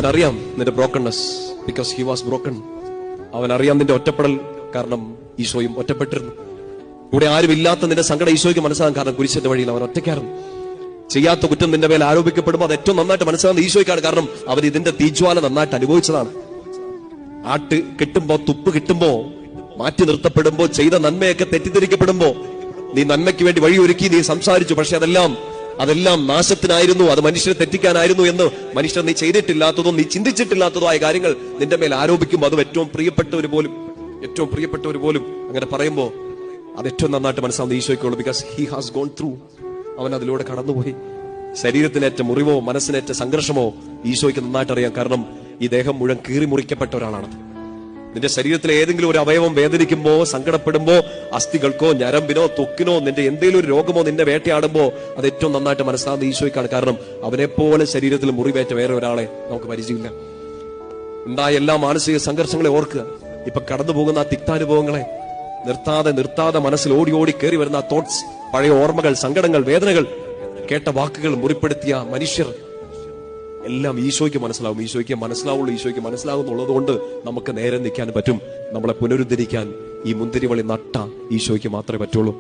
അവനറിയാം നിന്റെ brokenness, because he was broken. അവനറിയാം നിന്റെ ഒറ്റപ്പെടൽ, കാരണം ഈശോയും ഒറ്റപ്പെട്ടിരുന്നു. കൂടെ ആരും ഇല്ലാത്ത നിന്റെ സങ്കടം ഈശോയ്ക്ക് മനസ്സിലാകും, കാരണം കുരിശിന്റെ വഴിയിൽ അവൻ ഒറ്റയ്ക്കായിരുന്നു. ചെയ്യാത്ത കുറ്റം നിന്റെ മേൽ ആരോപിക്കപ്പെടുമ്പോൾ അത് ഏറ്റവും നന്നായിട്ട് മനസ്സിലാകുന്ന ഈശോയ്ക്കാണ്, കാരണം അവൻ ഇതിന്റെ തീജ്വാല നന്നായിട്ട് അനുഭവിച്ചതാണ്. ആട്ട് കിട്ടുമ്പോ, തുപ്പ് കിട്ടുമ്പോ, മാറ്റി നിർത്തപ്പെടുമ്പോ, ചെയ്ത നന്മയൊക്കെ തെറ്റിദ്ധരിക്കപ്പെടുമ്പോ, നീ നന്മയ്ക്ക് വേണ്ടി വഴിയൊരുക്കി, നീ സംസാരിച്ചു, പക്ഷെ അതെല്ലാം നാശത്തിനായിരുന്നു, അത് മനുഷ്യരെ തെറ്റിക്കാനായിരുന്നു എന്ന് മനുഷ്യർ നീ ചെയ്തിട്ടില്ലാത്തതോ നീ ചിന്തിച്ചിട്ടില്ലാത്തതോ ആയ കാര്യങ്ങൾ നിന്റെ മേൽ ആരോപിക്കുമ്പോൾ, അതും ഏറ്റവും പ്രിയപ്പെട്ടവർ പോലും അങ്ങനെ പറയുമ്പോ അത് ഏറ്റവും നന്നായിട്ട് മനസ്സിലാവുന്ന ഈശോയ്ക്കുള്ളൂ. Because he has gone through, അവൻ അതിലൂടെ കടന്നുപോയി. ശരീരത്തിനേറ്റ മുറിവോ മനസ്സിനേറ്റ സംഘർഷമോ ഈശോയ്ക്ക് നന്നായിട്ട് അറിയാം, കാരണം ഈ ദേഹം മുഴുവൻ കീറി മുറിക്കപ്പെട്ട ഒരാളാണ്. നിന്റെ ശരീരത്തിലെ ഏതെങ്കിലും ഒരു അവയവം വേദനിക്കുമ്പോ, സങ്കടപ്പെടുമ്പോ, അസ്ഥികൾക്കോ ഞരമ്പിനോ ത്വക്കിനോ നിന്റെ എന്തെങ്കിലും ഒരു രോഗമോ നിന്റെ വേട്ടയാടുമ്പോ അത് ഏറ്റവും നന്നായിട്ട് മനസ്സിലാകുന്ന ഈശോയ്ക്കാണ്, കാരണം അവനെപ്പോലെ ശരീരത്തിൽ മുറിവേറ്റ വേറെ ഒരാളെ നമുക്ക് പരിചയമില്ല. ഉണ്ടായ എല്ലാ മാനസിക സംഘർഷങ്ങളെ ഓർക്കുക, ഇപ്പൊ കടന്നു പോകുന്ന ആ തിക്താനുഭവങ്ങളെ നിർത്താതെ മനസ്സിൽ ഓടി കയറി വരുന്ന ആ തോട്ട്സ്, പഴയ ഓർമ്മകൾ, സങ്കടങ്ങൾ, വേദനകൾ, കേട്ട വാക്കുകൾ, മുറിപ്പെടുത്തിയ മനുഷ്യർ എല്ലാം ഈശോയ്ക്ക് മനസ്സിലാവുള്ളൂ. ഈശോയ്ക്ക് മനസ്സിലാവുന്നുള്ളത് കൊണ്ട് നമുക്ക് നേരെ നിൽക്കാൻ പറ്റും. നമ്മളെ പുനരുദ്ധരിക്കാൻ ഈ മുന്തിരിവള്ളി നട്ട ഈശോയ്ക്ക് മാത്രമേ പറ്റുള്ളൂ.